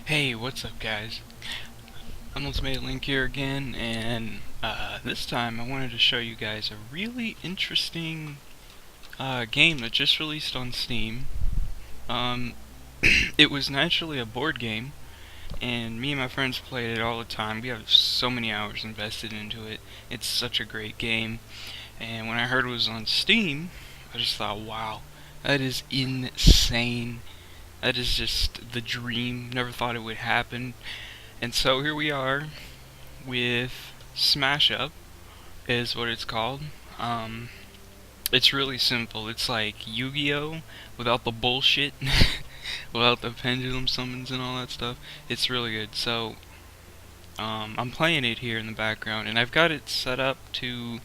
Hey, what's up guys? I'm Ultimate Link here again, and this time I wanted to show you guys a really interesting game that just released on Steam. Um, it was naturally a board game, and me and my friends played it all the time. We have so many hours invested into it. It's such a great game, and when I heard it was on Steam, I just thought, wow, that is insane. That is just the dream. Never thought it would happen. And so here we are with Smash Up is what it's called. Um, it's really simple. It's like Yu-Gi-Oh without the bullshit, without the pendulum summons and all that stuff. It's really good. So I'm playing it here in the background, and I've got it set up to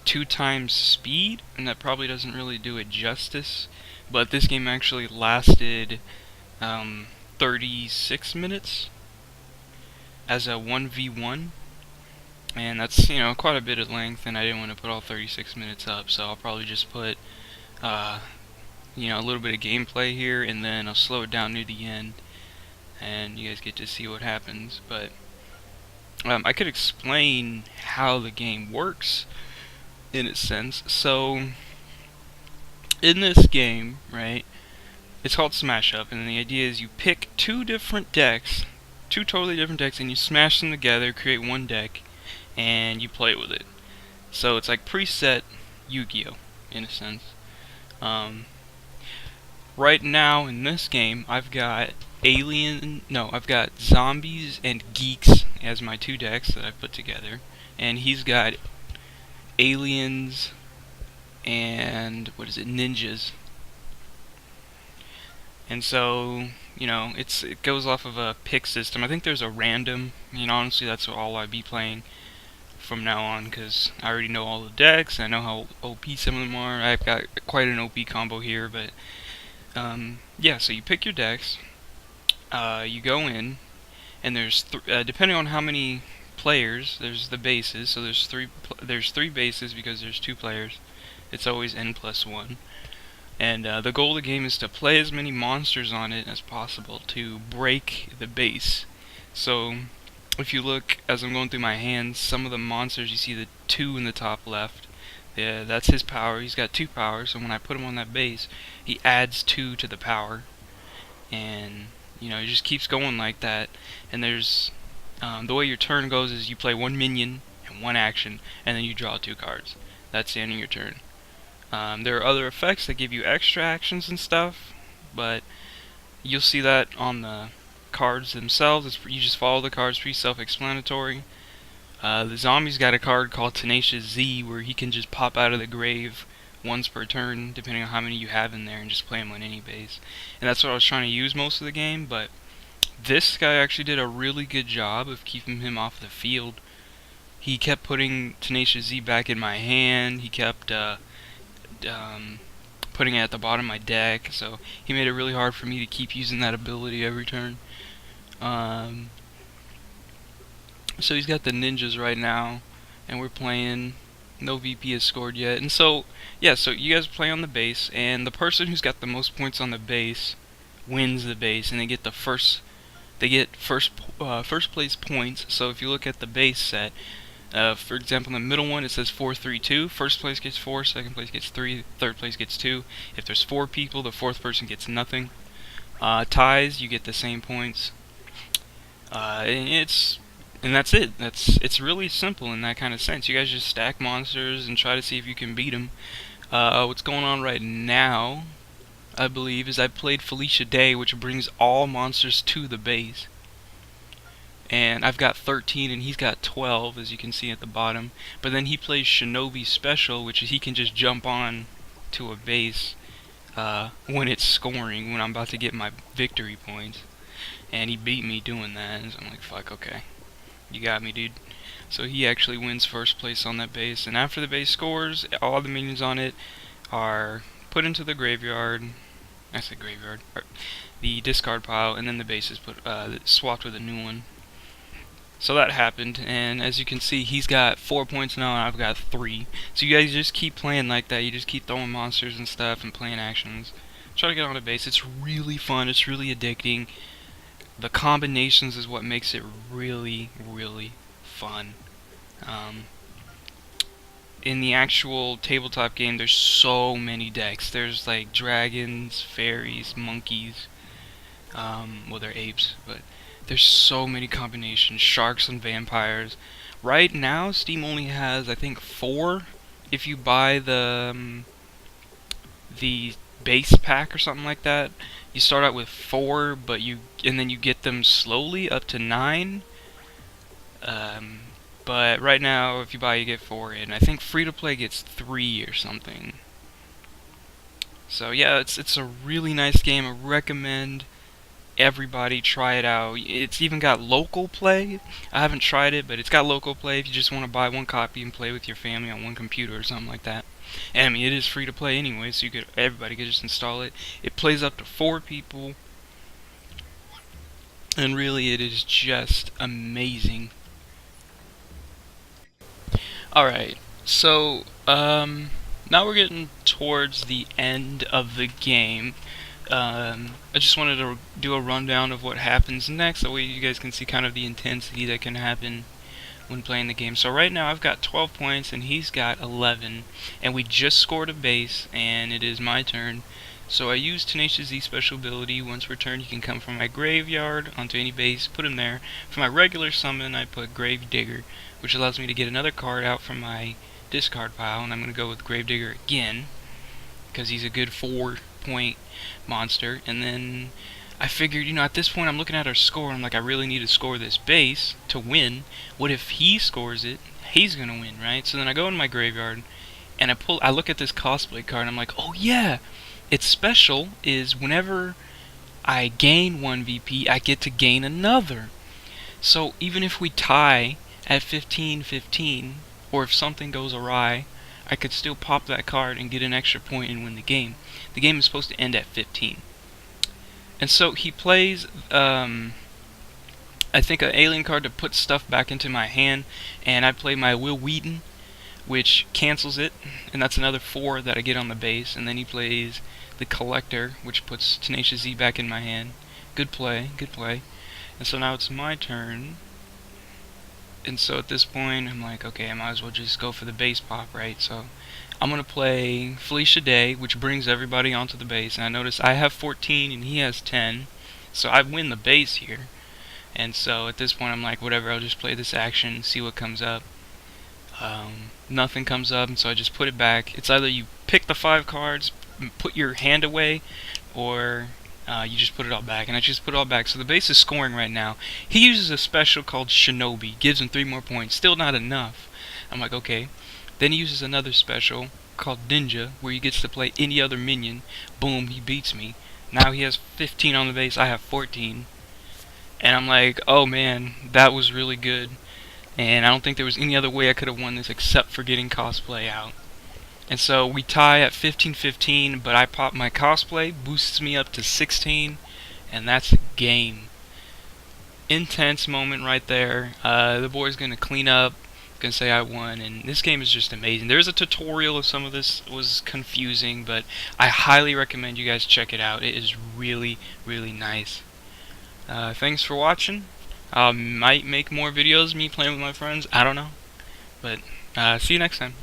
2 times speed, and that probably doesn't really do it justice. But this game actually lasted 36 minutes as a 1v1. And that's, quite a bit of length, and I didn't want to put all 36 minutes up, so I'll probably just put, uh, a little bit of gameplay here, and then I'll slow it down near the end, and you guys get to see what happens. But I could explain how the game works, in a sense. So, in this game, right, it's called Smash Up, and the idea is you pick two totally different decks, and you smash them together, create one deck, and you play with it. So it's like preset Yu-Gi-Oh! In a sense. Um, right now in this game, I've got I've got zombies and geeks as my two decks that I've put together, and he's got aliens and ninjas. And so, it goes off of a pick system. I think there's a random. Honestly, that's all I'd be playing from now on, because I already know all the decks. I know how OP some of them are. I've got quite an OP combo here, but yeah. So you pick your decks, you go in, and there's depending on how many players, there's the bases. So there's three bases because there's 2 players. It's always n+1. And the goal of the game is to play as many monsters on it as possible to break the base. So if you look as I'm going through my hands, some of the monsters, you see the 2 in the top left. Yeah, that's his power. He's got 2 powers, so when I put him on that base, he adds 2 to the power. And, it just keeps going like that. And there's, the way your turn goes is you play 1 minion and 1 action, and then you draw 2 cards. That's the end of your turn. There are other effects that give you extra actions and stuff, but you'll see that on the cards themselves. You just follow the cards, pretty self-explanatory. The zombie's got a card called Tenacious Z, where he can just pop out of the grave once per turn, depending on how many you have in there, and just play him on any base. And that's what I was trying to use most of the game, but this guy actually did a really good job of keeping him off the field. He kept putting Tenacious Z back in my hand. He kept putting it at the bottom of my deck, so he made it really hard for me to keep using that ability every turn. So he's got the ninjas right now, and we're playing. No VP has scored yet, and so yeah. So you guys play on the base, and the person who's got the most points on the base wins the base, and they get first place points. So if you look at the base set, for example, in the middle one it says 4-3-2. First place gets 4, second place gets 3, third place gets 2. If there's 4 people, the 4th person gets nothing. Ties, you get the same points. And that's it. It's really simple in that kind of sense. You guys just stack monsters and try to see if you can beat them. What's going on right now, I believe, is I played Felicia Day, which brings all monsters to the base. And I've got 13 and he's got 12, as you can see at the bottom. But then he plays Shinobi Special, which is he can just jump on to a base when it's scoring, when I'm about to get my victory points. And he beat me doing that, and so I'm like, fuck, okay. You got me, dude. So he actually wins first place on that base, and after the base scores, all the minions on it are put into the graveyard. I said graveyard. The discard pile, and then the base is swapped with a new one. So that happened, and as you can see, he's got 4 points now, and I've got 3. So you guys just keep playing like that. You just keep throwing monsters and stuff and playing actions. Try to get on a base. It's really fun. It's really addicting. the combinations is what makes it really, really fun. Um, in the actual tabletop game, there's so many decks. There's like dragons, fairies, monkeys. Well, they're apes, but there's so many combinations. Sharks and vampires. Right now, Steam only has, I think, 4. If you buy the base pack or something like that, you start out with 4, and then you get them slowly up to 9. Um, but right now, if you buy, you get 4, and I think free to play gets 3 or something. So yeah, it's a really nice game. I recommend everybody try it out. It's even got local play. I haven't tried it, but it's got local play if you just want to buy one copy and play with your family on one computer or something like that. And I mean, it is free to play anyway, so everybody could just install it. It plays up to 4 people, and really, it is just amazing. Alright, so, now we're getting towards the end of the game. I just wanted to do a rundown of what happens next, that way you guys can see kind of the intensity that can happen when playing the game. So right now I've got 12 points and he's got 11, and we just scored a base, and it is my turn. So I use Tenacious Z special ability. Once returned, you can come from my graveyard onto any base, put him there. For my regular summon, I put Grave Digger, which allows me to get another card out from my discard pile, and I'm going to go with Grave Digger again, because he's a good 4-point monster. And then I figured, at this point I'm looking at our score, I'm like, I really need to score this base to win. What if he scores it? He's going to win, right? So then I go in my graveyard, and I look at this cosplay card, and I'm like, oh yeah! Its special is whenever I gain 1 VP, I get to gain another. So even if we tie at 15-15, or if something goes awry, I could still pop that card and get an extra point and win the game. The game is supposed to end at 15. And so he plays, I think, an alien card to put stuff back into my hand, and I play my Will Wheaton, which cancels it, and that's another 4 that I get on the base. And then he plays the Collector, which puts Tenacious Z back in my hand. Good play, good play. And so now it's my turn. And so at this point, I'm like, okay, I might as well just go for the base pop, right? So I'm going to play Felicia Day, which brings everybody onto the base. And I notice I have 14 and he has 10. So I win the base here. And so at this point, I'm like, whatever, I'll just play this action, see what comes up. Nothing comes up, and so I just put it back. It's either you pick the 5 cards, put your hand away, or you just put it all back. And I just put it all back. So the base is scoring right now. He uses a special called Shinobi, gives him 3 more points. Still not enough. I'm like, okay. Then he uses another special called Ninja, where he gets to play any other minion. Boom, he beats me. Now he has 15 on the base, I have 14. And I'm like, oh man, that was really good. And I don't think there was any other way I could have won this except for getting cosplay out. And so we tie at 15-15, but I pop my cosplay, boosts me up to 16, and that's a game. Intense moment right there. The boy's gonna clean up, gonna say I won, and this game is just amazing. There's a tutorial of some of this was confusing, but I highly recommend you guys check it out. It is really, really nice. Thanks for watching. I might make more videos of me playing with my friends. I don't know. But see you next time.